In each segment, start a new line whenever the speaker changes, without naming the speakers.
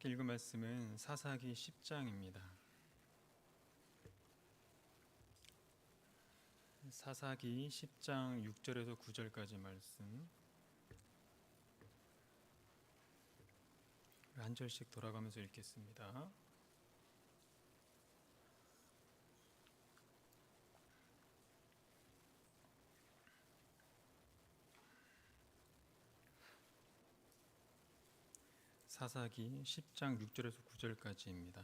함께 읽은 말씀은 사사기 10장입니다. 사사기 10장 6절에서 9절까지 말씀 한 절씩 돌아가면서 읽겠습니다. 사사기 10장 6절에서 9절까지입니다.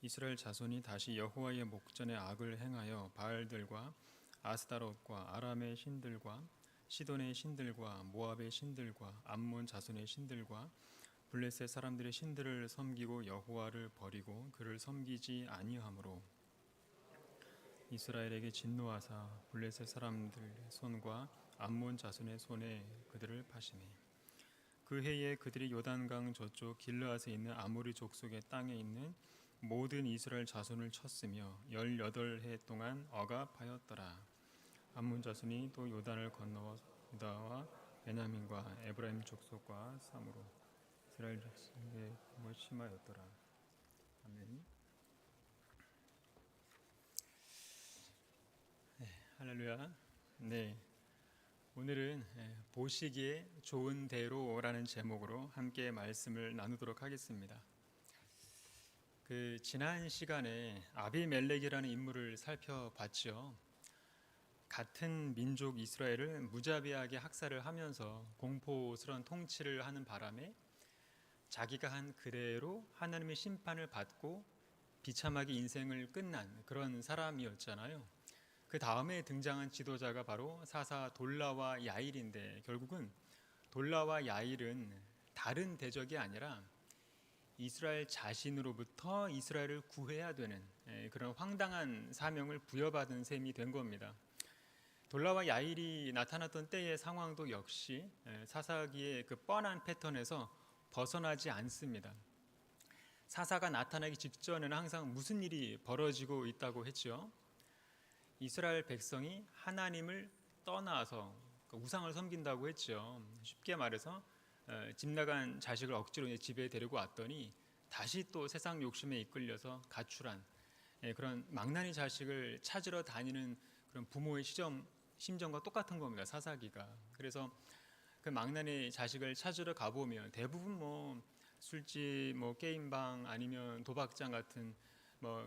이스라엘 자손이 다시 여호와의 목전에 악을 행하여 바알들과 아스타롯과 아람의 신들과 시돈의 신들과 모압의 신들과 암몬 자손의 신들과 블레셋 사람들의 신들을 섬기고 여호와를 버리고 그를 섬기지 아니하므로 이스라엘에게 진노하사 블레셋 사람들의 손과 암몬 자손의 손에 그들을 파시니 그 해에 그들이 요단강 저쪽 길르앗에 있는 아모리 족속의 땅에 있는 모든 이스라엘 자손을 쳤으며 18해 동안 억압하였더라. 암몬 자손이 또 요단을 건너와 유다와 베냐민과 에브라임 족속과 삼으로 이스라엘 족속의 공을 심하였더라. 아멘. 할렐루야. 네. 오늘은 보시기에 좋은 대로라는 제목으로 함께 말씀을 나누도록 하겠습니다. 지난 시간에 아비멜렉이라는 인물을 살펴봤죠. 같은 민족 이스라엘을 무자비하게 학살을 하면서 공포스러운 통치를 하는 바람에 자기가 한 그대로 하나님의 심판을 받고 비참하게 인생을 끝난 그런 사람이었잖아요. 그 다음에 등장한 지도자가 바로 사사 돌라와 야일인데, 결국은 돌라와 야일은 다른 대적이 아니라 이스라엘 자신으로부터 이스라엘을 구해야 되는 그런 황당한 사명을 부여받은 셈이 된 겁니다. 돌라와 야일이 나타났던 때의 상황도 역시 사사기의 그 뻔한 패턴에서 벗어나지 않습니다. 사사가 나타나기 직전에는 항상 무슨 일이 벌어지고 있다고 했죠. 이스라엘 백성이 하나님을 떠나서 우상을 섬긴다고 했죠. 쉽게 말해서 집 나간 자식을 억지로 집에 데리고 왔더니 다시 또 세상 욕심에 이끌려서 가출한 그런 망나니 자식을 찾으러 다니는 그런 부모의 심정과 똑같은 겁니다. 사사기가. 그래서 그 망나니 자식을 찾으러 가보면 대부분 술집, 게임방 아니면 도박장 같은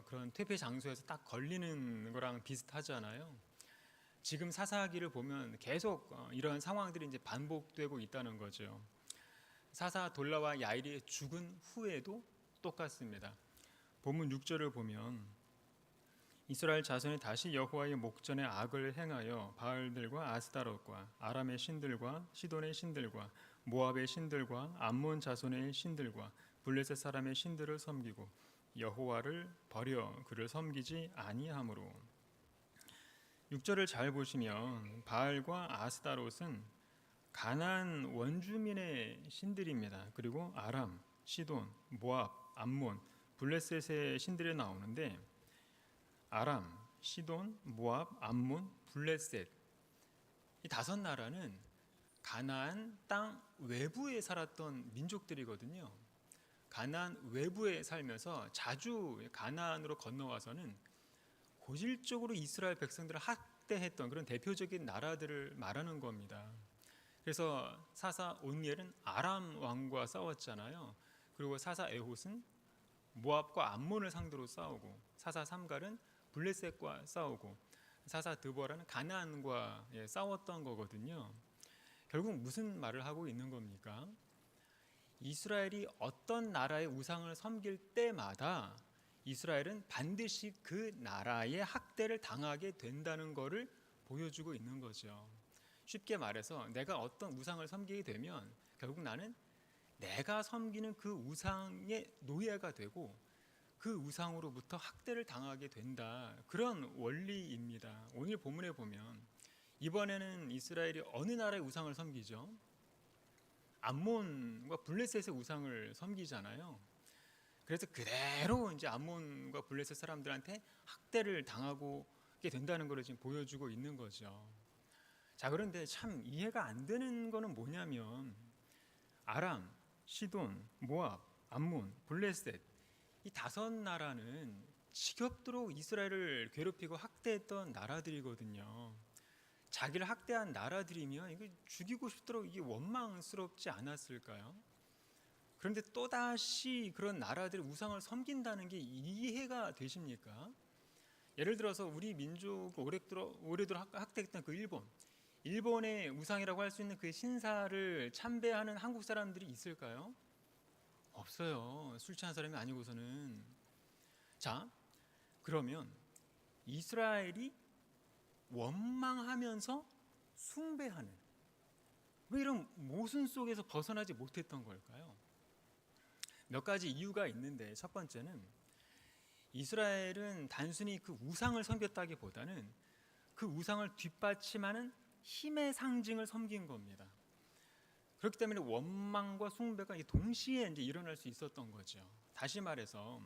그런 퇴폐 장소에서 딱 걸리는 거랑 비슷하잖아요. 지금 사사기를 보면 계속 이런 상황들이 이제 반복되고 있다는 거죠. 사사 돌라와 야일이 죽은 후에도 똑같습니다. 본문 6절을 보면 이스라엘 자손이 다시 여호와의 목전에 악을 행하여 바알들과 아스타롯과 아람의 신들과 시돈의 신들과 모압의 신들과 암몬 자손의 신들과 블레셋 사람의 신들을 섬기고 여호와를 버려 그를 섬기지 아니하므로. 6절을 잘 보시면 바알과 아스타롯은 가나안 원주민의 신들입니다. 그리고 아람, 시돈, 모압, 암몬, 블레셋의 신들이 나오는데, 아람, 시돈, 모압, 암몬, 블레셋, 이 5나라는 가나안 땅 외부에 살았던 민족들이거든요. 가나안 외부에 살면서 자주 가나안으로 건너와서는 고질적으로 이스라엘 백성들을 학대했던 그런 대표적인 나라들을 말하는 겁니다. 그래서 사사 온니엘은 아람 왕과 싸웠잖아요. 그리고 사사 에톳은 모압과 암몬을 상대로 싸우고, 사사 삼갈은 블레셋과 싸우고, 사사 드보라는 가나안과 싸웠던 거거든요. 결국 무슨 말을 하고 있는 겁니까? 이스라엘이 어떤 나라의 우상을 섬길 때마다 이스라엘은 반드시 그 나라의 학대를 당하게 된다는 것을 보여주고 있는 거죠. 쉽게 말해서 내가 어떤 우상을 섬기게 되면 결국 나는 내가 섬기는 그 우상의 노예가 되고 그 우상으로부터 학대를 당하게 된다, 그런 원리입니다. 오늘 본문에 보면 이번에는 이스라엘이 어느 나라의 우상을 섬기죠? 암몬과 블레셋의 우상을 섬기잖아요. 그래서 그대로 이제 암몬과 블레셋 사람들한테 학대를 당하게 된다는 것을 지금 보여주고 있는 거죠. 자, 그런데 참 이해가 안 되는 거는 뭐냐면 아람, 시돈, 모압, 암몬, 블레셋, 이 다섯 나라는 지겹도록 이스라엘을 괴롭히고 학대했던 나라들이거든요. 자기를 학대한 나라들이면 이거 죽이고 싶도록 이게 원망스럽지 않았을까요? 그런데 또다시 그런 나라들의 우상을 섬긴다는 게 이해가 되십니까? 예를 들어서 우리 민족 오래도록 학대했던 그 일본의 우상이라고 할 수 있는 그 신사를 참배하는 한국 사람들이 있을까요? 없어요. 술 취한 사람이 아니고서는. 자, 그러면 이스라엘이 원망하면서 숭배하는, 왜 이런 모순 속에서 벗어나지 못했던 걸까요? 몇 가지 이유가 있는데, 첫 번째는 이스라엘은 단순히 그 우상을 섬겼다기보다는 그 우상을 뒷받침하는 힘의 상징을 섬긴 겁니다. 그렇기 때문에 원망과 숭배가 동시에 이제 일어날 수 있었던 거죠. 다시 말해서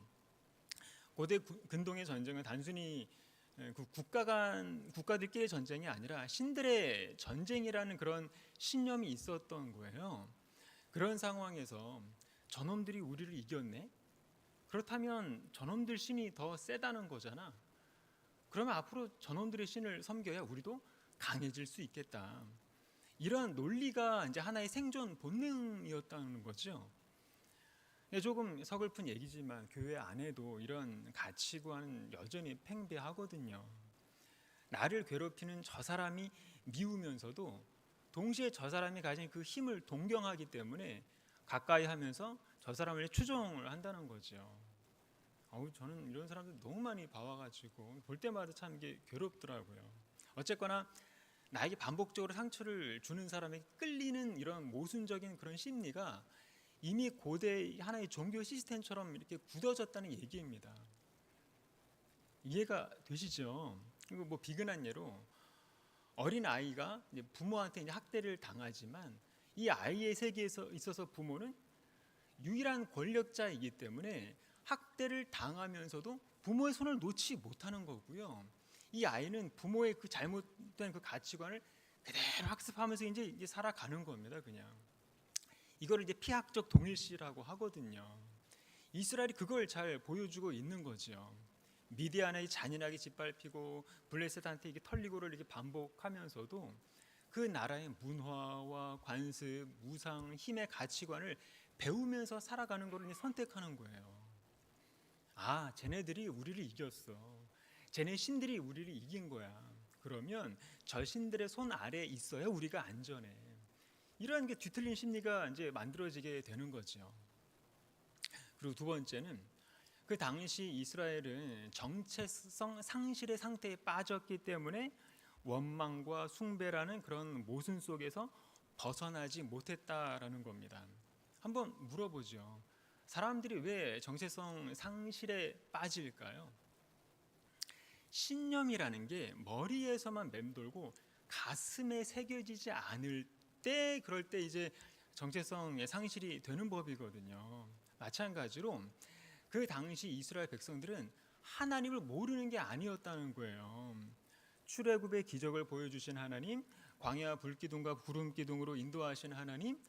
고대 근동의 전쟁은 단순히 그 국가들끼리의 전쟁이 아니라 신들의 전쟁이라는 그런 신념이 있었던 거예요. 그런 상황에서 저놈들이 우리를 이겼네? 그렇다면 저놈들 신이 더 세다는 거잖아. 그러면 앞으로 저놈들의 신을 섬겨야 우리도 강해질 수 있겠다. 이런 논리가 이제 하나의 생존 본능이었다는 거죠. 조금 서글픈 얘기지만 교회 안에도 이런 가치관은 여전히 팽배하거든요. 나를 괴롭히는 저 사람이 미우면서도 동시에 저 사람이 가진 그 힘을 동경하기 때문에 가까이 하면서 저 사람을 추종을 한다는 거죠. 저는 이런 사람들 너무 많이 봐와가지고 볼 때마다 참 이게 괴롭더라고요. 어쨌거나 나에게 반복적으로 상처를 주는 사람에게 끌리는 이런 모순적인 그런 심리가 이미 고대 하나의 종교 시스템처럼 이렇게 굳어졌다는 얘기입니다. 이해가 되시죠? 그리고 뭐 비근한 예로 어린 아이가 이제 부모한테 이제 학대를 당하지만 이 아이의 세계에서 있어서 부모는 유일한 권력자이기 때문에 학대를 당하면서도 부모의 손을 놓지 못하는 거고요. 이 아이는 부모의 그 잘못된 그 가치관을 그대로 학습하면서 이제 살아가는 겁니다. 그냥 이걸 이제 피학적 동일시라고 하거든요. 이스라엘이 그걸 잘 보여주고 있는 거죠. 미디안이 잔인하게 짓밟히고 블레셋한테 이게 털리고를 이렇게 반복하면서도 그 나라의 문화와 관습, 우상, 힘의 가치관을 배우면서 살아가는 것을 선택하는 거예요. 아, 쟤네들이 우리를 이겼어. 쟤네 신들이 우리를 이긴 거야. 그러면 저 신들의 손 아래에 있어야 우리가 안전해. 이런 게 뒤틀린 심리가 이제 만들어지게 되는 거죠. 그리고 두 번째는 그 당시 이스라엘은 정체성 상실의 상태에 빠졌기 때문에 원망과 숭배라는 그런 모순 속에서 벗어나지 못했다라는 겁니다. 한번 물어보죠. 사람들이 왜 정체성 상실에 빠질까요? 신념이라는 게 머리에서만 맴돌고 가슴에 새겨지지 않을 때, 그럴 때 이제 정체성의 상실이 되는 법이거든요. 마찬가지로 그 당시 이스라엘 백성들은 하나님을 모르는 게 아니었다는 거예요. 출애굽의 기적을 보여주신 하나님, 광야 불기둥과 구름기둥으로 인도하신 하나님,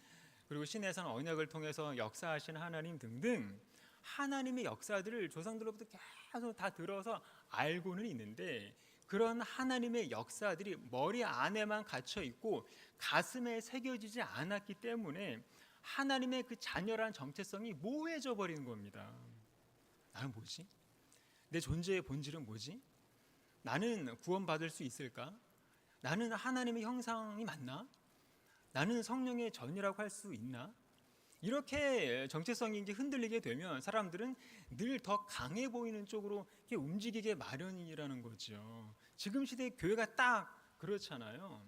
그리고 시내산 언약을 통해서 역사하신 하나님 등등 하나님의 역사들을 조상들로부터 계속 다 들어서 알고는 있는데, 그런 하나님의 역사들이 머리 안에만 갇혀 있고 가슴에 새겨지지 않았기 때문에 하나님의 그 잔열한 정체성이 모호해져 버리는 겁니다. 나는 뭐지? 내 존재의 본질은 뭐지? 나는 구원받을 수 있을까? 나는 하나님의 형상이 맞나? 나는 성령의 전이라고 할 수 있나? 이렇게 정체성이 이제 흔들리게 되면 사람들은 늘 더 강해 보이는 쪽으로 이렇게 움직이게 마련이라는 거죠. 지금 시대의 교회가 딱 그렇잖아요.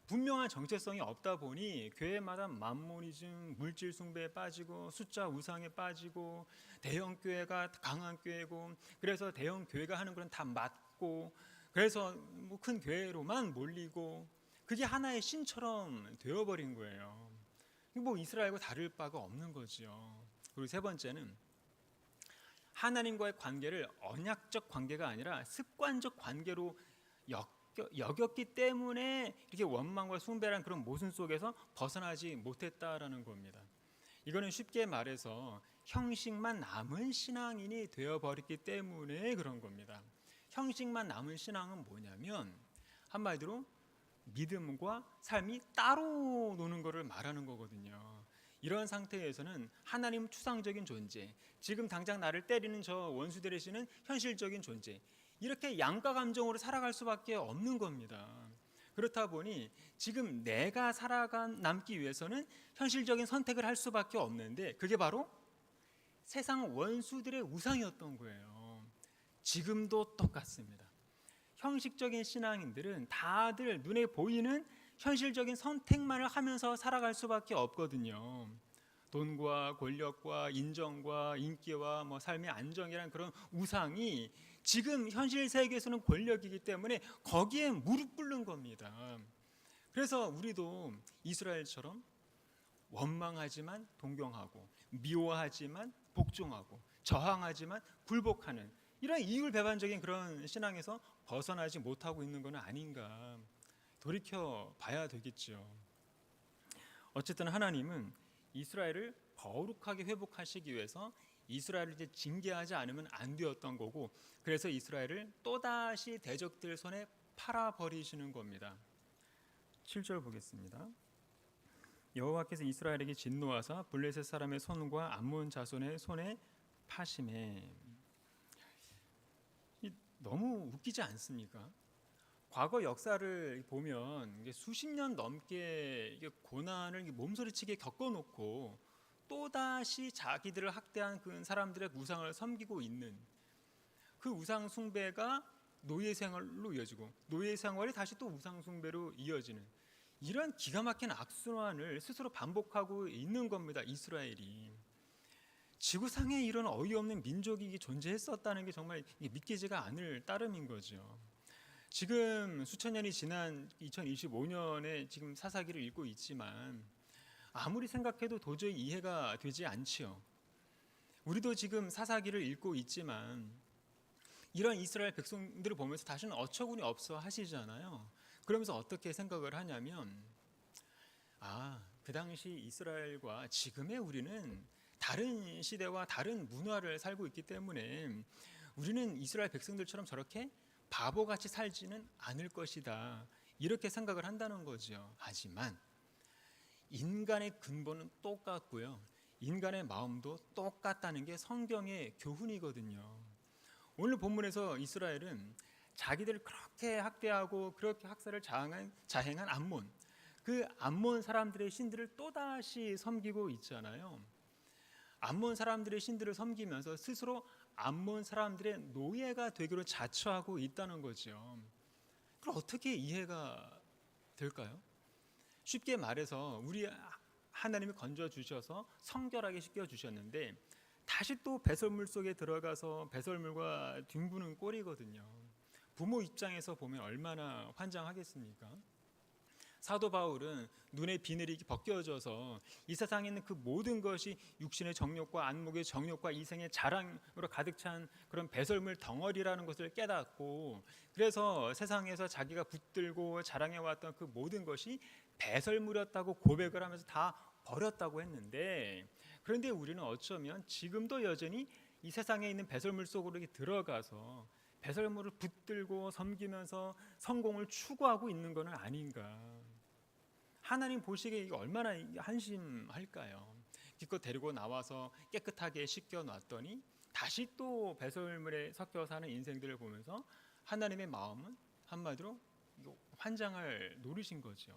분명한 정체성이 없다 보니 교회마다 만모니즘, 물질 숭배에 빠지고 숫자 우상에 빠지고, 대형 교회가 강한 교회고, 그래서 대형 교회가 하는 건 다 맞고, 그래서 뭐 큰 교회로만 몰리고, 그게 하나의 신처럼 되어버린 거예요. 뭐 이스라엘과 다를 바가 없는 거죠. 그리고 세 번째는 하나님과의 관계를 언약적 관계가 아니라 습관적 관계로 여겼기 때문에 이렇게 원망과 숭배라는 그런 모순 속에서 벗어나지 못했다라는 겁니다. 이거는 쉽게 말해서 형식만 남은 신앙인이 되어버렸기 때문에 그런 겁니다. 형식만 남은 신앙은 뭐냐면 한마디로 믿음과 삶이 따로 노는 것을 말하는 거거든요. 이런 상태에서는 하나님 추상적인 존재, 지금 당장 나를 때리는 저 원수 되시는 현실적인 존재, 이렇게 양가 감정으로 살아갈 수밖에 없는 겁니다. 그렇다 보니 지금 내가 살아남기 위해서는 현실적인 선택을 할 수밖에 없는데 그게 바로 세상 원수들의 우상이었던 거예요. 지금도 똑같습니다. 형식적인 신앙인들은 다들 눈에 보이는 현실적인 선택만을 하면서 살아갈 수밖에 없거든요. 돈과 권력과 인정과 인기와 삶의 안정이라는 그런 우상이 지금 현실 세계에서는 권력이기 때문에 거기에 무릎 꿇는 겁니다. 그래서 우리도 이스라엘처럼 원망하지만 동경하고 미워하지만 복종하고 저항하지만 굴복하는 이런 이율배반적인 그런 신앙에서 벗어나지 못하고 있는 것은 아닌가 돌이켜 봐야 되겠죠. 어쨌든 하나님은 이스라엘을 거룩하게 회복하시기 위해서 이스라엘을 이제 징계하지 않으면 안 되었던 거고, 그래서 이스라엘을 또다시 대적들 손에 팔아버리시는 겁니다. 7절 보겠습니다. 여호와께서 이스라엘에게 진노하사 블레셋 사람의 손과 암몬 자손의 손에 파심해. 너무 웃기지 않습니까? 과거 역사를 보면 수십 년 넘게 고난을 몸소리치게 겪어놓고 또다시 자기들을 학대한 그 사람들의 우상을 섬기고 있는 그 우상 숭배가 노예 생활로 이어지고 노예 생활이 다시 또 우상 숭배로 이어지는 이런 기가 막힌 악순환을 스스로 반복하고 있는 겁니다. 이스라엘이. 지구상에 이런 어이없는 민족이 존재했었다는 게 정말 믿기지가 않을 따름인 거죠. 지금 수천 년이 지난 2025년에 지금 사사기를 읽고 있지만 아무리 생각해도 도저히 이해가 되지 않지요. 우리도 지금 사사기를 읽고 있지만 이런 이스라엘 백성들을 보면서 다시는 어처구니 없어 하시잖아요. 그러면서 어떻게 생각을 하냐면 그 당시 이스라엘과 지금의 우리는 다른 시대와 다른 문화를 살고 있기 때문에 우리는 이스라엘 백성들처럼 저렇게 바보같이 살지는 않을 것이다, 이렇게 생각을 한다는 거죠. 하지만 인간의 근본은 똑같고요, 인간의 마음도 똑같다는 게 성경의 교훈이거든요. 오늘 본문에서 이스라엘은 자기들을 그렇게 학대하고 그렇게 학살을 자행한 암몬, 그 암몬 사람들의 신들을 또다시 섬기고 있잖아요. 암몬 사람들의 신들을 섬기면서 스스로 암몬 사람들의 노예가 되기로 자처하고 있다는 거죠. 그럼 어떻게 이해가 될까요? 쉽게 말해서 우리 하나님이 건져주셔서 성결하게 씻겨주셨는데 다시 또 배설물 속에 들어가서 배설물과 뒹구는 꼴이거든요. 부모 입장에서 보면 얼마나 환장하겠습니까? 사도 바울은 눈의 비늘이 벗겨져서 이 세상에 있는 그 모든 것이 육신의 정욕과 안목의 정욕과 이생의 자랑으로 가득 찬 그런 배설물 덩어리라는 것을 깨닫고, 그래서 세상에서 자기가 붙들고 자랑해왔던 그 모든 것이 배설물이었다고 고백을 하면서 다 버렸다고 했는데, 그런데 우리는 어쩌면 지금도 여전히 이 세상에 있는 배설물 속으로 들어가서 배설물을 붙들고 섬기면서 성공을 추구하고 있는 것은 아닌가. 하나님 보시기에 이게 얼마나 한심할까요? 기껏 데리고 나와서 깨끗하게 씻겨놨더니 다시 또 배설물에 섞여 사는 인생들을 보면서 하나님의 마음은 한마디로 환장할 노릇인 거죠.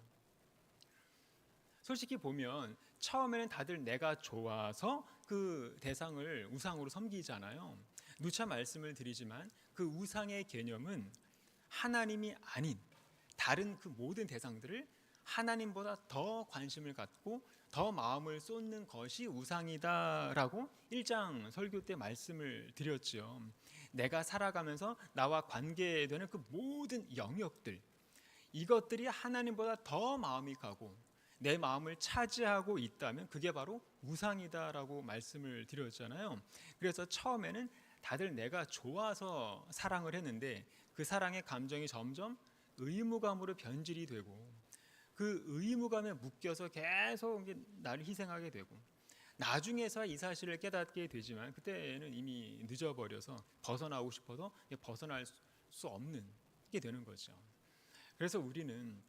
솔직히 보면 처음에는 다들 내가 좋아서 그 대상을 우상으로 섬기잖아요. 누차 말씀을 드리지만 그 우상의 개념은 하나님이 아닌 다른 그 모든 대상들을 하나님보다 더 관심을 갖고 더 마음을 쏟는 것이 우상이다라고 1장 설교 때 말씀을 드렸죠. 내가 살아가면서 나와 관계되는 그 모든 영역들, 이것들이 하나님보다 더 마음이 가고 내 마음을 차지하고 있다면 그게 바로 우상이다라고 말씀을 드렸잖아요. 그래서 처음에는 다들 내가 좋아서 사랑을 했는데 그 사랑의 감정이 점점 의무감으로 변질이 되고 그 의무감에 묶여서 계속 나를 희생하게 되고 나중에서 이 사실을 깨닫게 되지만 그때는 이미 늦어버려서 벗어나고 싶어도 벗어날 수 없는 게 되는 거죠. 그래서 우리는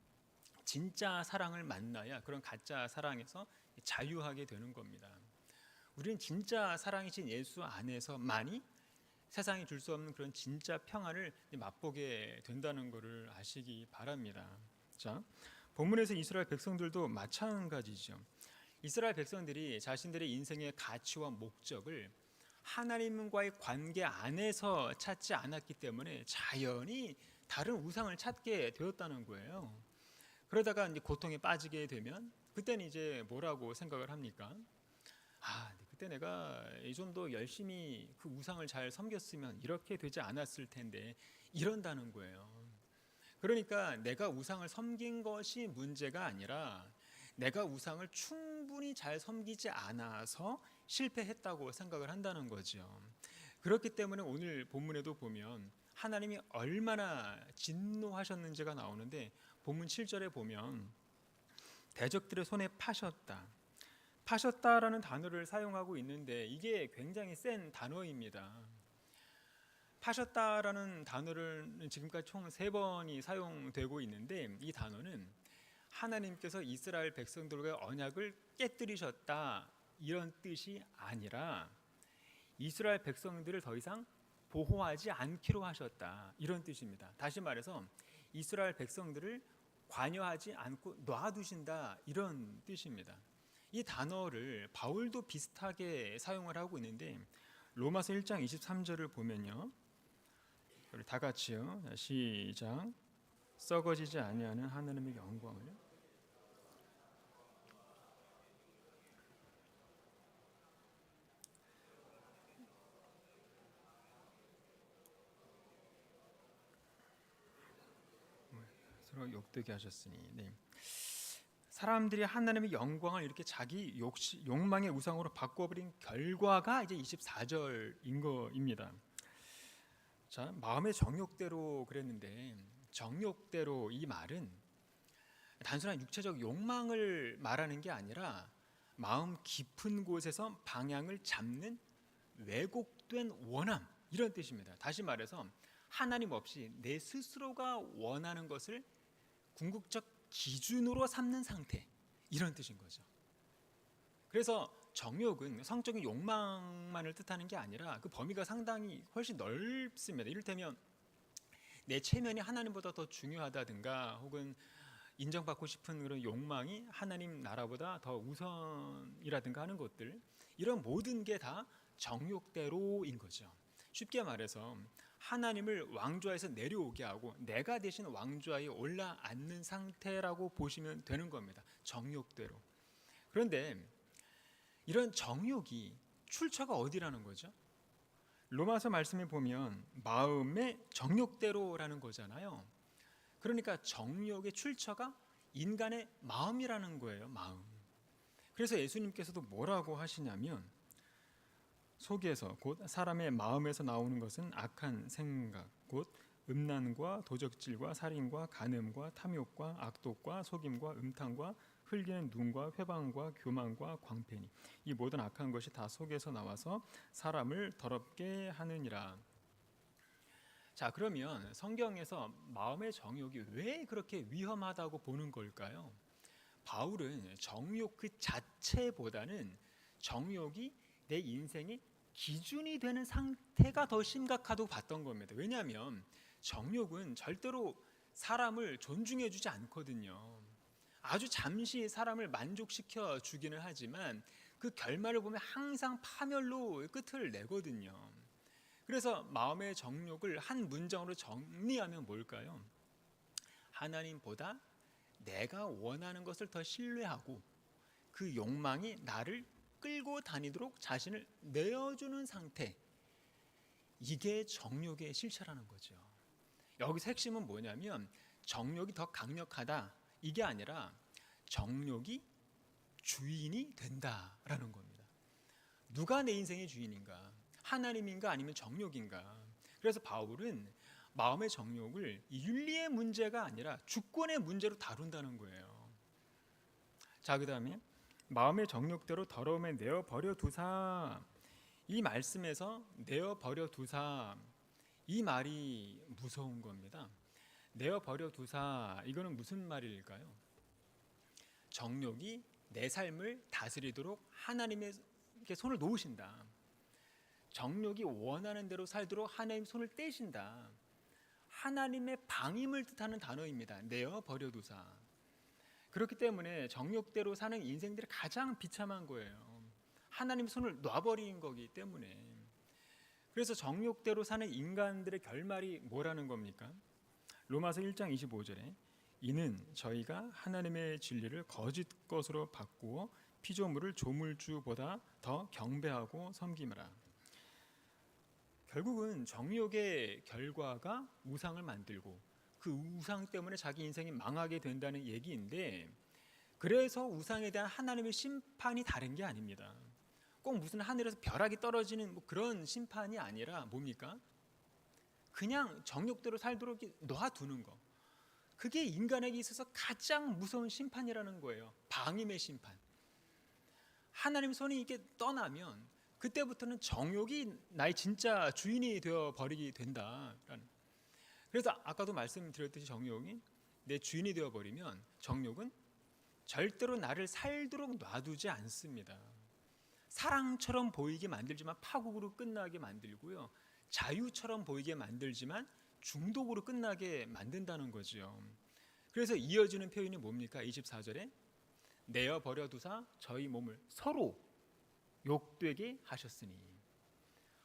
진짜 사랑을 만나야 그런 가짜 사랑에서 자유하게 되는 겁니다. 우리는 진짜 사랑이신 예수 안에서만이 세상이 줄 수 없는 그런 진짜 평안을 맛보게 된다는 것을 아시기 바랍니다. 자, 본문에서 이스라엘 백성들도 마찬가지죠. 이스라엘 백성들이 자신들의 인생의 가치와 목적을 하나님과의 관계 안에서 찾지 않았기 때문에 자연히 다른 우상을 찾게 되었다는 거예요. 그러다가 이제 고통에 빠지게 되면 그때는 이제 뭐라고 생각을 합니까? 그때 내가 좀 더 열심히 그 우상을 잘 섬겼으면 이렇게 되지 않았을 텐데 이런다는 거예요. 그러니까 내가 우상을 섬긴 것이 문제가 아니라 내가 우상을 충분히 잘 섬기지 않아서 실패했다고 생각을 한다는 거죠. 그렇기 때문에 오늘 본문에도 보면 하나님이 얼마나 진노하셨는지가 나오는데 본문 7절에 보면 대적들의 손에 파셨다라는 단어를 사용하고 있는데 이게 굉장히 센 단어입니다. 파셨다라는 단어를 지금까지 총 3번이 사용되고 있는데 이 단어는 하나님께서 이스라엘 백성들과의 언약을 깨뜨리셨다 이런 뜻이 아니라 이스라엘 백성들을 더 이상 보호하지 않기로 하셨다 이런 뜻입니다. 다시 말해서 이스라엘 백성들을 관여하지 않고 놔두신다 이런 뜻입니다. 이 단어를 바울도 비슷하게 사용을 하고 있는데 로마서 1장 23절을 보면요, 우리 다 같이요, 시작. 썩어지지 아니하는 하나님의 영광을 서로 욕되게 하셨으니. 네. 사람들이 하나님의 영광을 이렇게 자기 욕망의 우상으로 바꿔버린 결과가 이제 24절인 거입니다. 자, 마음의 정욕대로 그랬는데 정욕대로 이 말은 단순한 육체적 욕망을 말하는 게 아니라 마음 깊은 곳에서 방향을 잡는 왜곡된 원함 이런 뜻입니다. 다시 말해서 하나님 없이 내 스스로가 원하는 것을 궁극적 기준으로 삼는 상태 이런 뜻인 거죠. 그래서 정욕은 성적인 욕망만을 뜻하는 게 아니라 그 범위가 상당히 훨씬 넓습니다. 이를테면 내 체면이 하나님보다 더 중요하다든가 혹은 인정받고 싶은 그런 욕망이 하나님 나라보다 더 우선이라든가 하는 것들, 이런 모든 게 다 정욕대로인 거죠. 쉽게 말해서 하나님을 왕좌에서 내려오게 하고 내가 대신 왕좌에 올라앉는 상태라고 보시면 되는 겁니다. 정욕대로. 그런데 이런 정욕이 출처가 어디라는 거죠? 로마서 말씀에 보면 마음의 정욕대로라는 거잖아요. 그러니까 정욕의 출처가 인간의 마음이라는 거예요. 마음. 그래서 예수님께서도 뭐라고 하시냐면 속에서 곧 사람의 마음에서 나오는 것은 악한 생각 곧 음란과 도적질과 살인과 간음과 탐욕과 악독과 속임과 음탕과 흘기는 눈과 회방과 교만과 광패니 이 모든 악한 것이 다 속에서 나와서 사람을 더럽게 하느니라. 자, 그러면 성경에서 마음의 정욕이 왜 그렇게 위험하다고 보는 걸까요? 바울은 정욕 그 자체보다는 정욕이 내 인생의 기준이 되는 상태가 더 심각하다고 봤던 겁니다. 왜냐하면 정욕은 절대로 사람을 존중해 주지 않거든요. 아주 잠시 사람을 만족시켜 주기는 하지만 그 결말을 보면 항상 파멸로 끝을 내거든요. 그래서 마음의 정욕을 한 문장으로 정리하면 뭘까요? 하나님보다 내가 원하는 것을 더 신뢰하고 그 욕망이 나를 끌고 다니도록 자신을 내어주는 상태, 이게 정욕의 실체라는 거죠. 여기서 핵심은 뭐냐면 정욕이 더 강력하다 이게 아니라 정욕이 주인이 된다라는 겁니다. 누가 내 인생의 주인인가? 하나님인가 아니면 정욕인가? 그래서 바울은 마음의 정욕을 윤리의 문제가 아니라 주권의 문제로 다룬다는 거예요. 자, 그 다음에 마음의 정욕대로 더러움에 내어 버려 두사. 이 말씀에서 내어 버려 두사, 이 말이 무서운 겁니다. 내어 버려 두사, 이거는 무슨 말일까요? 정욕이 내 삶을 다스리도록 하나님의 손을 놓으신다. 정욕이 원하는 대로 살도록 하나님 손을 떼신다. 하나님의 방임을 뜻하는 단어입니다. 내어 버려 두사. 그렇기 때문에 정욕대로 사는 인생들이 가장 비참한 거예요. 하나님 손을 놔버린 거기 때문에. 그래서 정욕대로 사는 인간들의 결말이 뭐라는 겁니까? 로마서 1장 25절에 이는 저희가 하나님의 진리를 거짓 것으로 바꾸어 피조물을 조물주보다 더 경배하고 섬기므라. 결국은 정욕의 결과가 우상을 만들고 그 우상 때문에 자기 인생이 망하게 된다는 얘기인데, 그래서 우상에 대한 하나님의 심판이 다른 게 아닙니다. 꼭 무슨 하늘에서 벼락이 떨어지는 그런 심판이 아니라 뭡니까? 그냥 정욕대로 살도록 놔두는 거. 그게 인간에게 있어서 가장 무서운 심판이라는 거예요. 방임의 심판. 하나님 손이 이렇게 떠나면 그때부터는 정욕이 나의 진짜 주인이 되어 버리게 된다라는. 그래서 아까도 말씀드렸듯이 정욕이 내 주인이 되어 버리면 정욕은 절대로 나를 살도록 놔두지 않습니다. 사랑처럼 보이게 만들지만 파국으로 끝나게 만들고요. 자유처럼 보이게 만들지만 중독으로 끝나게 만든다는 거죠. 그래서 이어지는 표현이 뭡니까? 24절에 내어 버려 두사 저희 몸을 서로 욕되게 하셨으니.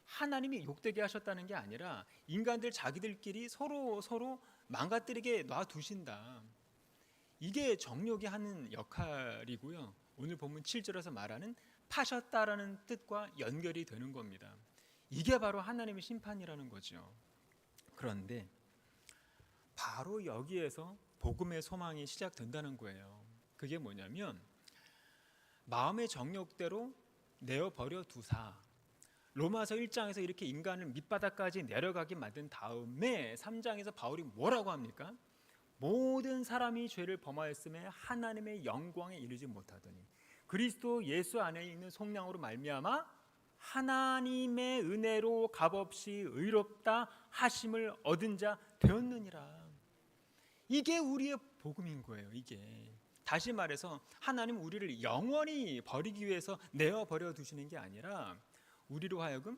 하나님이 욕되게 하셨다는 게 아니라 인간들 자기들끼리 서로 망가뜨리게 놔두신다. 이게 정욕이 하는 역할이고요. 오늘 본문 7절에서 말하는 파셨다라는 뜻과 연결이 되는 겁니다. 이게 바로 하나님의 심판이라는 거죠. 그런데 바로 여기에서 복음의 소망이 시작된다는 거예요. 그게 뭐냐면 마음의 정욕대로 내어버려 두사. 로마서 1장에서 이렇게 인간을 밑바닥까지 내려가게 만든 다음에 3장에서 바울이 뭐라고 합니까? 모든 사람이 죄를 범하였음에 하나님의 영광에 이르지 못하더니 그리스도 예수 안에 있는 속량으로 말미암아 하나님의 은혜로 값없이 의롭다 하심을 얻은 자 되었느니라. 이게 우리의 복음인 거예요. 이게 다시 말해서 하나님 우리를 영원히 버리기 위해서 내어버려 두시는 게 아니라 우리로 하여금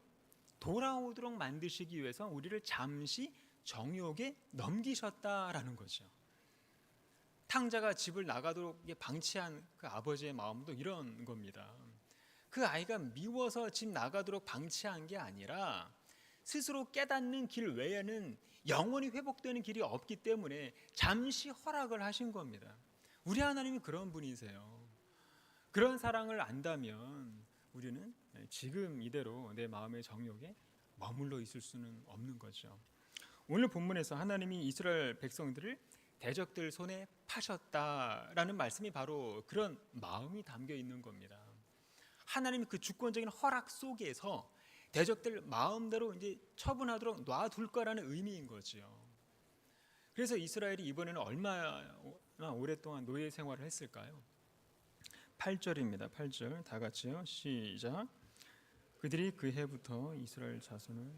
돌아오도록 만드시기 위해서 우리를 잠시 정욕에 넘기셨다라는 거죠. 탕자가 집을 나가도록 방치한 그 아버지의 마음도 이런 겁니다. 그 아이가 미워서 집 나가도록 방치한 게 아니라 스스로 깨닫는 길 외에는 영원히 회복되는 길이 없기 때문에 잠시 허락을 하신 겁니다. 우리 하나님이 그런 분이세요. 그런 사랑을 안다면 우리는 지금 이대로 내 마음의 정욕에 머물러 있을 수는 없는 거죠. 오늘 본문에서 하나님이 이스라엘 백성들을 대적들 손에 파셨다라는 말씀이 바로 그런 마음이 담겨 있는 겁니다. 하나님이 그 주권적인 허락 속에서 대적들 마음대로 이제 처분하도록 놔둘 거라는 의미인 거죠. 그래서 이스라엘이 이번에는 얼마나 오랫동안 노예 생활을 했을까요? 8절입니다. 8절 다 같이요. 시작. 그들이 그 해부터 이스라엘 자손을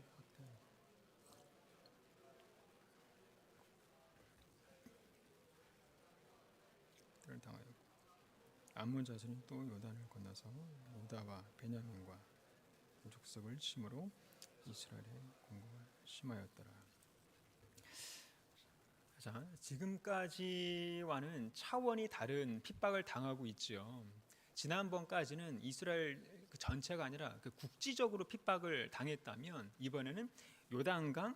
당하였고 암몬 자손이 또 요단을 건너서 유다와 베냐민과 족속을 침으로 이스라엘의 공공을 심하였더라. 자, 지금까지와는 차원이 다른 핍박을 당하고 있지요. 지난번까지는 이스라엘 전체가 아니라 그 국지적으로 핍박을 당했다면 이번에는 요단강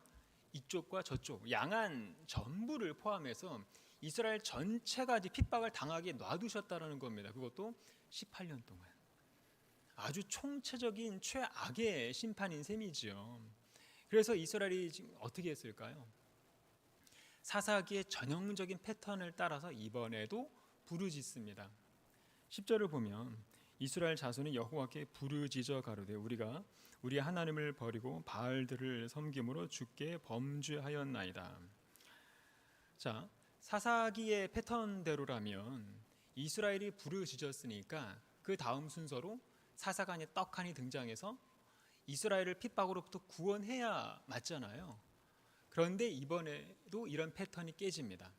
이쪽과 저쪽 양안 전부를 포함해서 이스라엘 전체가 핍박을 당하게 놔두셨다는 겁니다. 그것도 18년 동안. 아주 총체적인 최악의 심판인 셈이지요. 그래서 이스라엘이 지금 어떻게 했을까요? 사사기의 전형적인 패턴을 따라서 이번에도 부르짖습니다. 10절을 보면 이스라엘 자손이 여호와께 부르짖어 가로되 우리가 우리 하나님을 버리고 바알들을 섬김으로 주께 범죄하였나이다. 자, 사사기의 패턴대로라면 이스라엘이 부르짖었으니까 그 다음 순서로 사사간의 떡하니 등장해서 이스라엘을 핍박으로부터 구원해야 맞잖아요. 그런데 이번에도 이런 패턴이 깨집니다.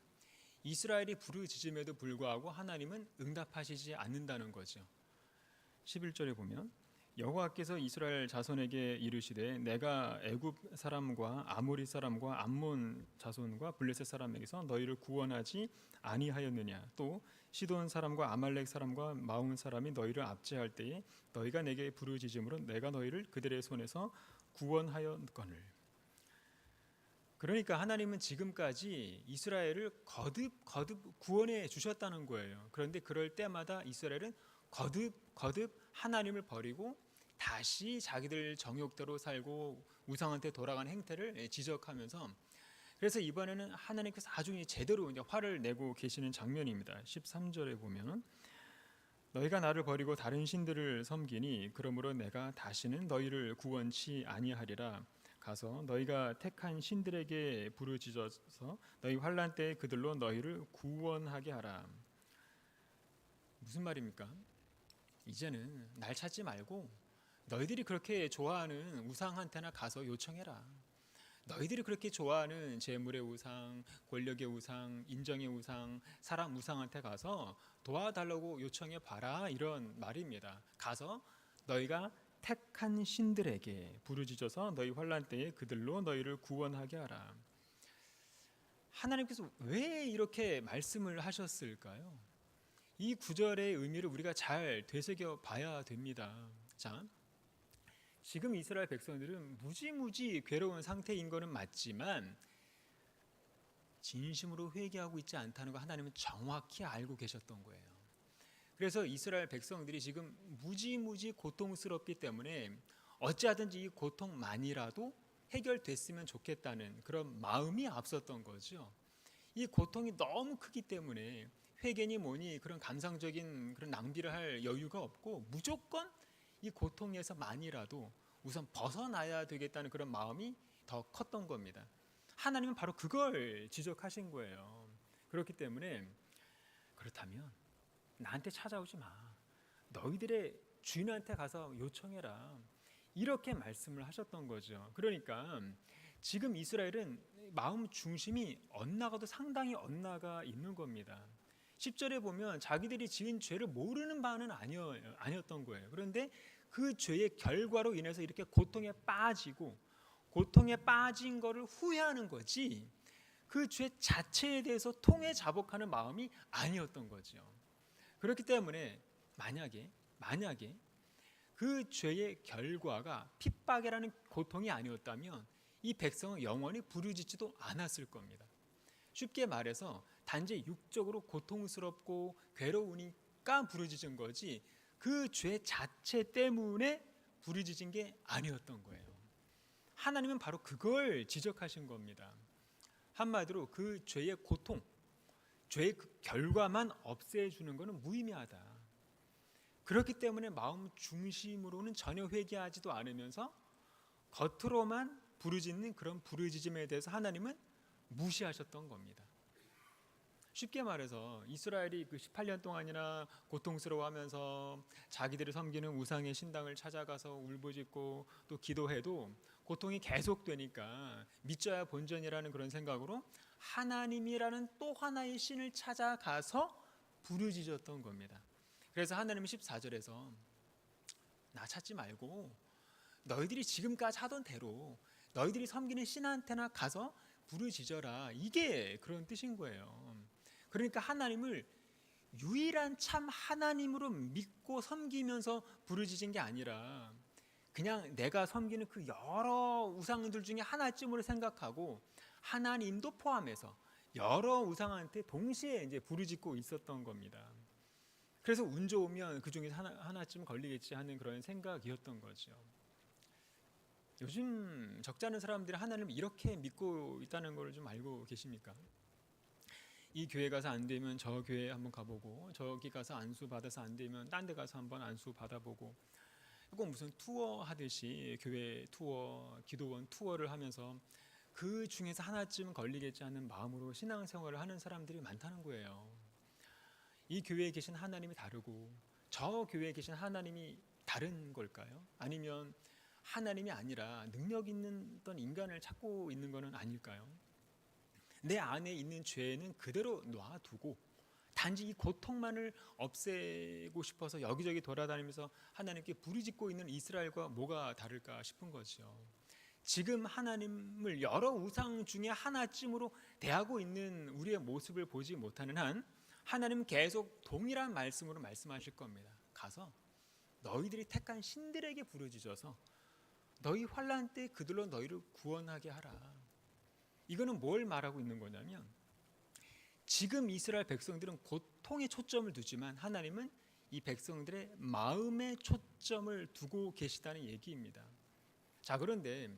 이스라엘이 부르짖음에도 불구하고 하나님은 응답하시지 않는다는 거죠. 11절에 보면 여호와께서 이스라엘 자손에게 이르시되 내가 애굽 사람과 아모리 사람과 암몬 자손과 블레셋 사람에게서 너희를 구원하지 아니하였느냐. 또 시돈 사람과 아말렉 사람과 마온 사람이 너희를 압제할 때에 너희가 내게 부르짖음으로 내가 너희를 그들의 손에서 구원하였거늘. 그러니까 하나님은 지금까지 이스라엘을 거듭 구원해 주셨다는 거예요. 그런데 그럴 때마다 이스라엘은 거듭 하나님을 버리고 다시 자기들 정욕대로 살고 우상한테 돌아가는 행태를 지적하면서, 그래서 이번에는 하나님께서 아주 제대로 이제 화를 내고 계시는 장면입니다. 13절에 보면 너희가 나를 버리고 다른 신들을 섬기니 그러므로 내가 다시는 너희를 구원치 아니하리라. 가서 너희가 택한 신들에게 부르짖어서 너희 환난 때에 그들로 너희를 구원하게 하라. 무슨 말입니까? 이제는 날 찾지 말고 너희들이 그렇게 좋아하는 우상한테나 가서 요청해라. 너희들이 그렇게 좋아하는 재물의 우상, 권력의 우상, 인정의 우상, 사람 우상한테 가서 도와달라고 요청해 봐라, 이런 말입니다. 가서 너희가 택한 신들에게 부르짖어서 너희 환난 때에 그들로 너희를 구원하게 하라. 하나님께서 왜 이렇게 말씀을 하셨을까요? 이 구절의 의미를 우리가 잘 되새겨 봐야 됩니다. 자, 지금 이스라엘 백성들은 무지무지 괴로운 상태인 것은 맞지만 진심으로 회개하고 있지 않다는 거 하나님은 정확히 알고 계셨던 거예요. 그래서 이스라엘 백성들이 지금 무지무지 고통스럽기 때문에 어찌하든지 이 고통만이라도 해결됐으면 좋겠다는 그런 마음이 앞섰던 거죠. 이 고통이 너무 크기 때문에 회개니 뭐니 그런 감상적인 그런 낭비를 할 여유가 없고 무조건 이 고통에서만이라도 우선 벗어나야 되겠다는 그런 마음이 더 컸던 겁니다. 하나님은 바로 그걸 지적하신 거예요. 그렇기 때문에 그렇다면 나한테 찾아오지 마. 너희들의 주인한테 가서 요청해라. 이렇게 말씀을 하셨던 거죠. 그러니까 지금 이스라엘은 마음 중심이 엇나가도 상당히 엇나가 있는 겁니다. 10절에 보면 자기들이 지은 죄를 모르는 바는 아니었던 거예요. 그런데 그 죄의 결과로 인해서 이렇게 고통에 빠지고 고통에 빠진 거를 후회하는 거지 그 죄 자체에 대해서 통해 자복하는 마음이 아니었던 거죠. 그렇기 때문에 만약에 그 죄의 결과가 핍박이라는 고통이 아니었다면 이 백성은 영원히 부르짖지도 않았을 겁니다. 쉽게 말해서 단지 육적으로 고통스럽고 괴로우니까 부르짖은 거지 그 죄 자체 때문에 부르짖은 게 아니었던 거예요. 하나님은 바로 그걸 지적하신 겁니다. 한마디로 그 죄의 고통, 죄의 그 결과만 없애주는 것은 무의미하다. 그렇기 때문에 마음 중심으로는 전혀 회개하지도 않으면서 겉으로만 부르짖는 그런 부르짖음에 대해서 하나님은 무시하셨던 겁니다. 쉽게 말해서 이스라엘이 그 18년 동안이나 고통스러워하면서 자기들이 섬기는 우상의 신당을 찾아가서 울부짖고 또 기도해도 고통이 계속되니까 믿져야 본전이라는 그런 생각으로 하나님이라는 또 하나의 신을 찾아가서 부르짖었던 겁니다. 그래서 하나님은 14절에서 나 찾지 말고 너희들이 지금까지 하던 대로 너희들이 섬기는 신한테나 가서 부르짖어라, 이게 그런 뜻인 거예요. 그러니까 하나님을 유일한 참 하나님으로 믿고 섬기면서 부르짖은 게 아니라 그냥 내가 섬기는 그 여러 우상들 중에 하나쯤으로 생각하고 하나님도 포함해서 여러 우상한테 동시에 이제 부르짖고 있었던 겁니다. 그래서 운 좋으면 그 중에서 하나쯤 걸리겠지 하는 그런 생각이었던 거죠. 요즘 적잖은 사람들이 하나님을 이렇게 믿고 있다는 걸 좀 알고 계십니까? 이 교회 가서 안 되면 저 교회 한번 가보고 저기 가서 안수 받아서 안 되면 딴 데 가서 한번 안수 받아보고 꼭 무슨 투어 하듯이 교회 투어, 기도원 투어를 하면서 그 중에서 하나쯤 걸리겠지 하는 마음으로 신앙생활을 하는 사람들이 많다는 거예요. 이 교회에 계신 하나님이 다르고 저 교회에 계신 하나님이 다른 걸까요? 아니면 하나님이 아니라 능력 있는 어떤 인간을 찾고 있는 것은 아닐까요? 내 안에 있는 죄는 그대로 놔두고 단지 이 고통만을 없애고 싶어서 여기저기 돌아다니면서 하나님께 부르짖고 있는 이스라엘과 뭐가 다를까 싶은 거죠. 지금 하나님을 여러 우상 중에 하나쯤으로 대하고 있는 우리의 모습을 보지 못하는 한 하나님은 계속 동일한 말씀으로 말씀하실 겁니다. 가서 너희들이 택한 신들에게 부르짖어서 너희 환난 때 그들로 너희를 구원하게 하라. 이거는 뭘 말하고 있는 거냐면 지금 이스라엘 백성들은 고통에 초점을 두지만 하나님은 이 백성들의 마음에 초점을 두고 계시다는 얘기입니다. 자, 그런데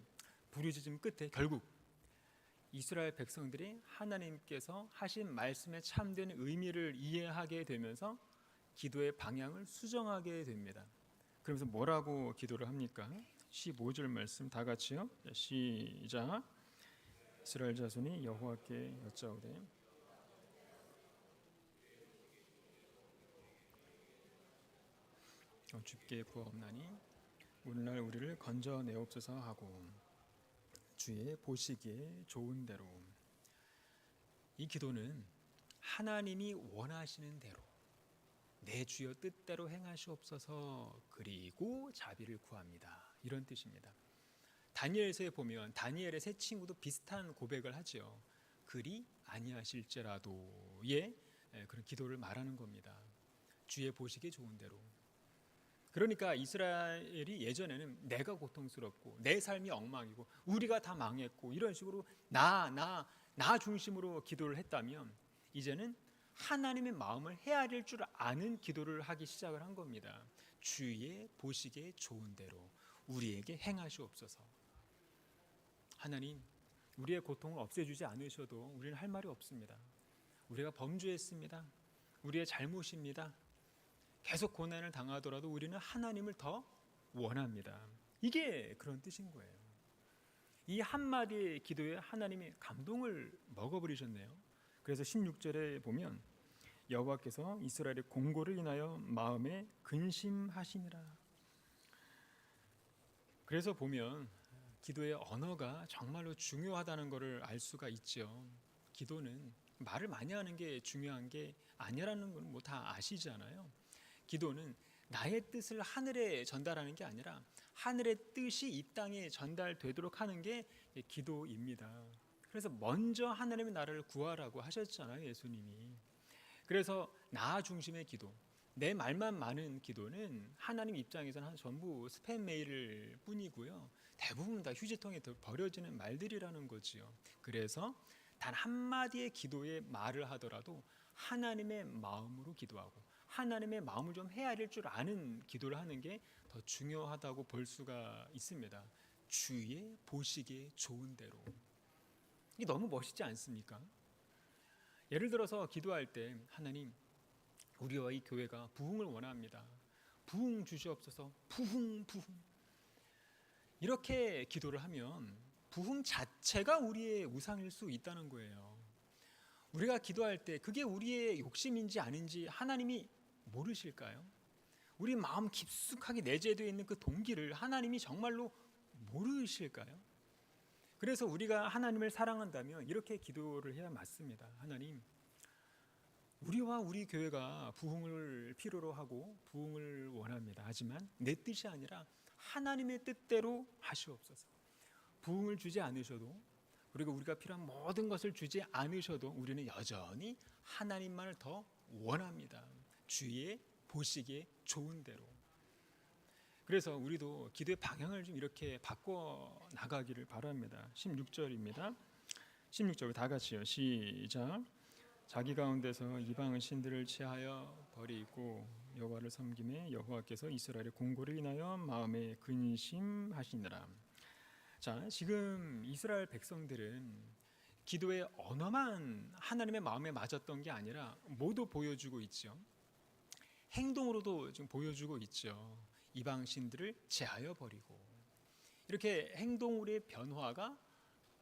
부르짖음 끝에 결국 이스라엘 백성들이 하나님께서 하신 말씀의 참된 의미를 이해하게 되면서 기도의 방향을 수정하게 됩니다. 그러면서 뭐라고 기도를 합니까? 15절 말씀 다 같이요. 시작. 이스라엘 자손이 여호와께 여짜오되 주께 구하옵나니 오늘날 우리를 건져내옵소서 하고 주의 보시기에 좋은 대로. 이 기도는 하나님이 원하시는 대로 내 주여 뜻대로 행하시옵소서 그리고 자비를 구합니다. 이런 뜻입니다. 다니엘서에 보면 다니엘의 세 친구도 비슷한 고백을 하죠. 그리 아니하실지라도의 그런 기도를 말하는 겁니다. 주의 보시기에 좋은 대로. 그러니까 이스라엘이 예전에는 내가 고통스럽고 내 삶이 엉망이고 우리가 다 망했고 이런 식으로 나 중심으로 기도를 했다면 이제는 하나님의 마음을 헤아릴 줄 아는 기도를 하기 시작을 한 겁니다. 주의 보시기에 좋은 대로 우리에게 행하시옵소서. 하나님, 우리의 고통을 없애주지 않으셔도 우리는 할 말이 없습니다. 우리가 범죄했습니다. 우리의 잘못입니다. 계속 고난을 당하더라도 우리는 하나님을 더 원합니다. 이게 그런 뜻인 거예요. 이 한마디의 기도에 하나님이 감동을 먹어버리셨네요. 그래서 16절에 보면 여호와께서 이스라엘의 공고를 인하여 마음에 근심하시니라. 그래서 보면 기도의 언어가 정말로 중요하다는 것을 알 수가 있죠. 기도는 말을 많이 하는 게 중요한 게 아니라는 건 뭐 다 아시잖아요. 기도는 나의 뜻을 하늘에 전달하는 게 아니라 하늘의 뜻이 이 땅에 전달되도록 하는 게 기도입니다. 그래서 먼저 하나님의 나라를 구하라고 하셨잖아요, 예수님이. 그래서 나 중심의 기도, 내 말만 많은 기도는 하나님 입장에서는 전부 스팸 메일일 뿐이고요. 대부분 다 휴지통에 버려지는 말들이라는 거지요. 그래서 단 한마디의 기도에 말을 하더라도 하나님의 마음으로 기도하고 하나님의 마음을 좀 헤아릴 줄 아는 기도를 하는 게 더 중요하다고 볼 수가 있습니다. 주의 보시기에 좋은 대로. 이게 너무 멋있지 않습니까? 예를 들어서 기도할 때 하나님, 우리와 이 교회가 부흥을 원합니다. 부흥 주시옵소서. 부흥. 이렇게 기도를 하면 부흥 자체가 우리의 우상일 수 있다는 거예요. 우리가 기도할 때 그게 우리의 욕심인지 아닌지 하나님이 모르실까요? 우리 마음 깊숙하게 내재되어 있는 그 동기를 하나님이 정말로 모르실까요? 그래서 우리가 하나님을 사랑한다면 이렇게 기도를 해야 맞습니다. 하나님, 우리와 우리 교회가 부흥을 필요로 하고 부흥을 원합니다. 하지만 내 뜻이 아니라 하나님의 뜻대로 하시옵소서. 부흥을 주지 않으셔도 그리고 우리가 필요한 모든 것을 주지 않으셔도 우리는 여전히 하나님만을 더 원합니다. 주의 보시기에 좋은 대로. 그래서 우리도 기도의 방향을 좀 이렇게 바꿔 나가기를 바랍니다. 16절입니다. 16절 다 같이요. 시작. 자기 가운데서 이방의 신들을 취하여 버리고 여호와를 섬김에 여호와께서 이스라엘의 공고를 인하여 마음에 근심하시니라. 자, 지금 이스라엘 백성들은 기도의 언어만 하나님의 마음에 맞았던 게 아니라 모두 보여주고 있죠. 행동으로도 지금 보여주고 있죠. 이방 신들을 제하여 버리고 이렇게 행동의 변화가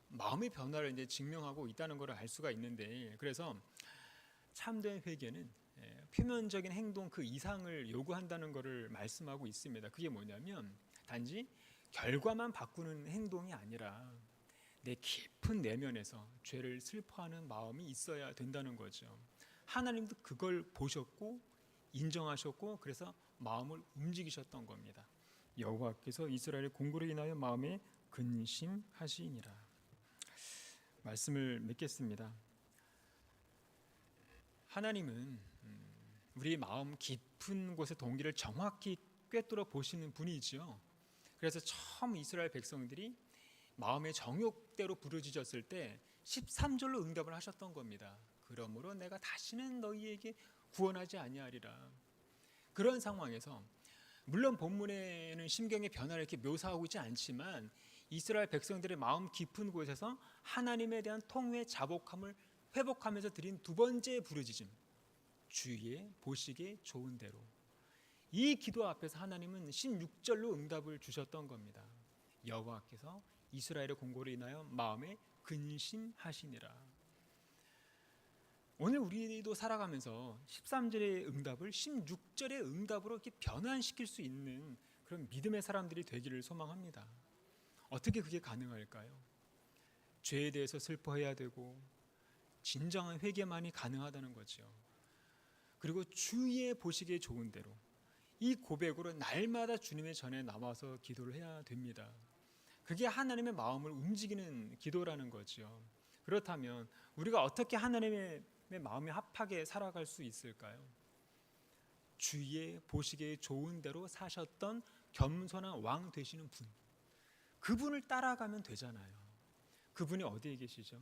마음의 변화를 이제 증명하고 있다는 것을 알 수가 있는데, 그래서 참된 회개는 표면적인 행동 그 이상을 요구한다는 것을 말씀하고 있습니다. 그게 뭐냐면 단지 결과만 바꾸는 행동이 아니라 내 깊은 내면에서 죄를 슬퍼하는 마음이 있어야 된다는 거죠. 하나님도 그걸 보셨고 인정하셨고 그래서 마음을 움직이셨던 겁니다. 여호와께서 이스라엘의 공고로 인하여 마음에 근심하시니라. 말씀을 맺겠습니다. 하나님은 우리 마음 깊은 곳의 동기를 정확히 꿰뚫어 보시는 분이죠. 그래서 처음 이스라엘 백성들이 마음의 정욕대로 부르짖었을 때 13절로 응답을 하셨던 겁니다. 그러므로 내가 다시는 너희에게 구원하지 아니하리라. 그런 상황에서 물론 본문에는 심경의 변화를 이렇게 묘사하고 있지 않지만 이스라엘 백성들의 마음 깊은 곳에서 하나님에 대한 통회의 자복함을 회복하면서 드린 두 번째 부르짖음, 주의 보시기에 좋은 대로. 이 기도 앞에서 하나님은 16절로 응답을 주셨던 겁니다. 여호와께서 이스라엘의 공고로 인하여 마음에 근심하시니라. 오늘 우리도 살아가면서 13절의 응답을 16절의 응답으로 이렇게 변환시킬 수 있는 그런 믿음의 사람들이 되기를 소망합니다. 어떻게 그게 가능할까요? 죄에 대해서 슬퍼해야 되고 진정한 회개만이 가능하다는 거죠. 그리고 주의 보시기에 좋은 대로 이 고백으로 날마다 주님의 전에 나와서 기도를 해야 됩니다. 그게 하나님의 마음을 움직이는 기도라는 거죠. 그렇다면 우리가 어떻게 하나님의 마음에 합하게 살아갈 수 있을까요? 주의 보시기에 좋은 대로 사셨던 겸손한 왕 되시는 분, 그분을 따라가면 되잖아요. 그분이 어디에 계시죠?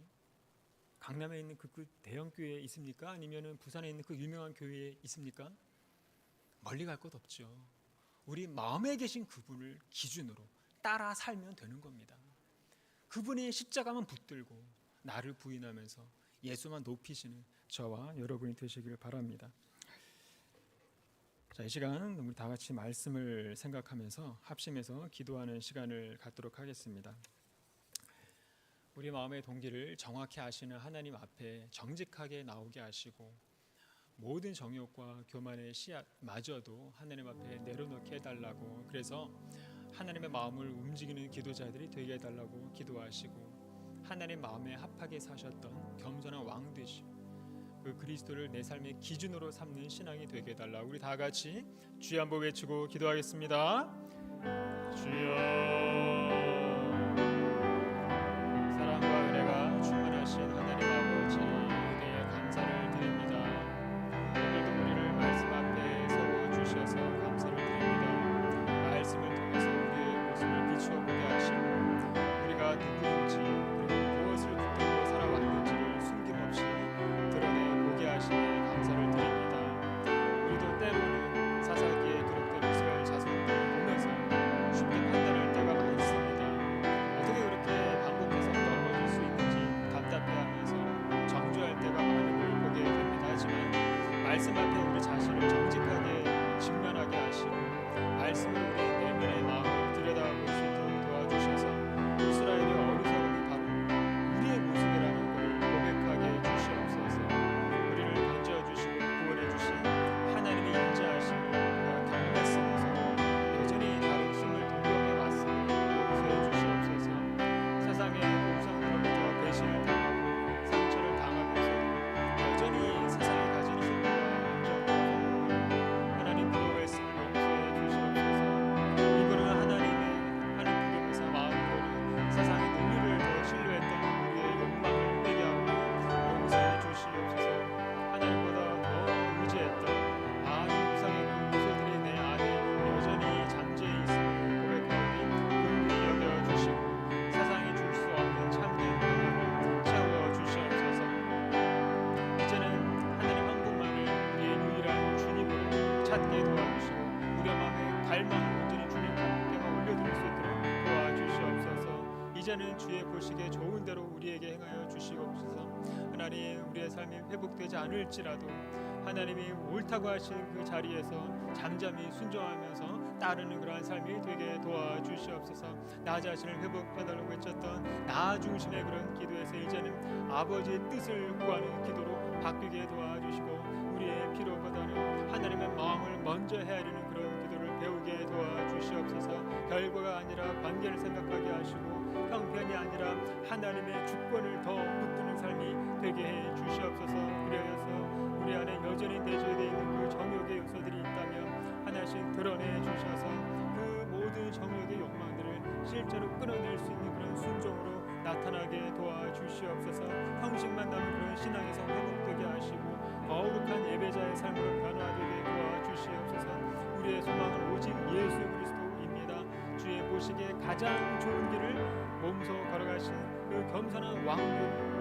강남에 있는 그 대형 교회에 있습니까? 아니면 부산에 있는 그 유명한 교회에 있습니까? 멀리 갈 곳 없죠. 우리 마음에 계신 그분을 기준으로 따라 살면 되는 겁니다. 그분의 십자가만 붙들고 나를 부인하면서 예수만 높이시는 저와 여러분이 되시기를 바랍니다. 자, 이 시간 우리 다 같이 말씀을 생각하면서 합심해서 기도하는 시간을 갖도록 하겠습니다. 우리 마음의 동기를 정확히 아시는 하나님 앞에 정직하게 나오게 하시고 모든 정욕과 교만의 씨앗마저도 하나님 앞에 내려놓게 해달라고, 그래서 하나님의 마음을 움직이는 기도자들이 되게 해달라고 기도하시고 하나님 마음에 합하게 사셨던 겸손한 왕 되시고 그 그리스도를 내 삶의 기준으로 삼는 신앙이 되게 해달라고 우리 다 같이 주여 한번 외치고 기도하겠습니다. 주여, 사랑과 은혜가 충만하신 하나님 아버지, 은혜에 감사를 드립니다. 오늘도 우리를 말씀 앞에 세워주셔서 감사를 드립니다. 말씀을 통해서 우리의 모습을 비추어보게 하시고 우리가 누구인지 그리고 무엇을 붙들고 살아왔는지를 숨김없이 드러내보게 하시니 감사를 드립니다. 우리도 때로는 사사기에 기록된 이스라엘 자손들을 보면서 쉽게 판단할 때가 많습니다. 어떻게 그렇게 반복해서 넘어질 수 있는지 답답해하면서 정죄할 때가 많음을 보게 됩니다. 하지만 말씀 앞에 우리 자신을 정직하게 직면하게 하시고 말씀으로 우리 내면의 마음을 들여다볼 수 있도록 도와주셔서 이스라엘의 어리석음이 바로 우리의 모습이라는 것을 고백하게 해주시옵소서. 우리를 건져주시고 구원해주신 하나님의 인자하심을 경배하면서 여전히 다른 힘을 동경해 왔음을 용서해 주시옵소서. 세상의 우상으로부터 배신을 당하고 상처를 당하면서도 여전히 세상이 가진 힘과 정욕을 하나님 부러워했음을 용서해 주시옵소서. 이거는 하나님의 하는 부름에서 마음으로는 세상의 논리를 더 신뢰했던 우리의 욕망을 회개하고 용서해 주시옵소서. 하나님보다 더 의지했던 많은 우상의 그 요소들이 내 안에 여전히 잠재해 있음을 고백하오니 긍휼히 여겨주시고 세상이 줄 수 없는 참된 평안을 채워주시옵소서. 이제는 하나님 한 분만을 우리의 유일한 주님으로 찾게 도와주시고 우리의 마음의 갈망을 온전히 주님 앞에만 올려드릴 수 있도록 도와주시옵소서. 이제는 주의 보시기에 좋은 대로 우리에게 행하여 주시옵소서. 하나님, 우리의 삶이 회복되지 않을지라도 하나님이 옳다고 하신 그 자리에서 잠잠히 순종하면서 따르는 그러한 삶이 되게 도와주시옵소서. 나 자신을 회복해달라고 외쳤던 나 중심의 그런 기도에서 이제는 아버지의 뜻을 구하는 기도로 바뀌게 도와주시고 우리의 필요보다는 하나님의 마음을 먼저 헤아리는 그런 기도를 배우게 도와주시옵소서. 결과가 아니라 관계를 생각하게 하시고 형편이 아니라 하나님의 주권을 더 붙드는 삶이 되게 해 주시옵소서. 그리하여서 우리 안에 여전히 내재되어 있는 그 정욕의 요소들이 있다면 하나씩 드러내 주셔서 그 모든 정욕의 욕망들을 실제로 끊어낼 수 있는 그런 순종으로 나타나게 도와주시옵소서. 형식만 남은 그런 신앙에서 회복되게 하시고 거룩한 예배자의 삶으로 변화되게 도와주시옵소서. 우리의 소망은 오직 예수 그리스도입니다. 주의 보시기에 가장 좋은 길을 몸소 걸어가신 그 겸손한 왕을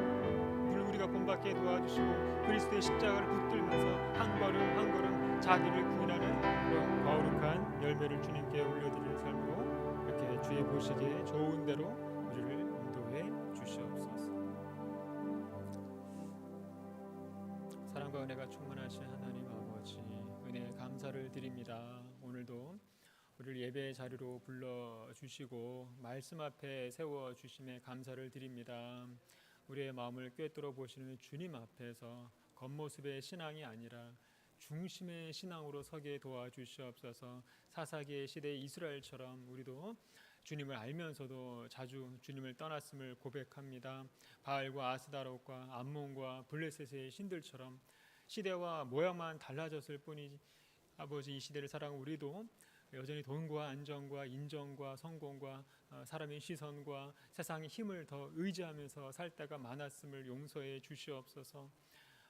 우리가 본받게 도와주시고 그리스도의 십자가를 붙들면서 한 걸음 한 걸음 자기를 부인하는 그런 거룩한 열매를 주님께 올려드릴 삶으로 이렇게 주의 보시기에 좋은 대로 우리를 인도해 주시옵소서. 사랑과 은혜가 충만하신 하나님 아버지, 은혜에 감사를 드립니다. 오늘도 우리를 예배의 자리로 불러주시고 말씀 앞에 세워주심에 감사를 드립니다. 우리의 마음을 꿰뚫어 보시는 주님 앞에서 겉모습의 신앙이 아니라 중심의 신앙으로 서게 도와주시옵소서. 사사기의 시대 이스라엘처럼 우리도 주님을 알면서도 자주 주님을 떠났음을 고백합니다. 바알과 아스다롯과 암몬과 블레셋의 신들처럼 시대와 모양만 달라졌을 뿐이지 아버지, 이 시대를 살아가는 우리도 여전히 돈과 안정과 인정과 성공과 사람의 시선과 세상의 힘을 더 의지하면서 살 때가 많았음을 용서해 주시옵소서.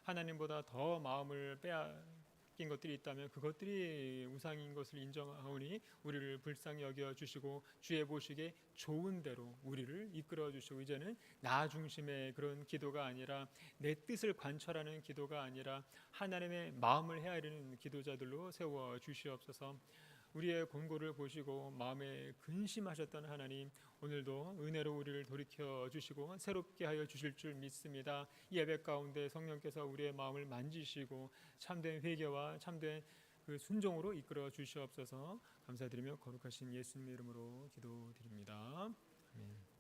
하나님보다 더 마음을 빼앗긴 것들이 있다면 그것들이 우상인 것을 인정하오니 우리를 불쌍히 여겨 주시고 주의 보시기에 좋은 대로 우리를 이끌어 주시고 이제는 나 중심의 그런 기도가 아니라 내 뜻을 관철하는 기도가 아니라 하나님의 마음을 헤아리는 기도자들로 세워 주시옵소서. 우리의 곤고를 보시고 마음에 근심하셨던 하나님, 오늘도 은혜로 우리를 돌이켜 주시고 새롭게 하여 주실 줄 믿습니다. 예배 가운데 성령께서 우리의 마음을 만지시고 참된 회개와 참된 그 순종으로 이끌어 주시옵소서. 감사드리며 거룩하신 예수님의 이름으로 기도드립니다. 아멘.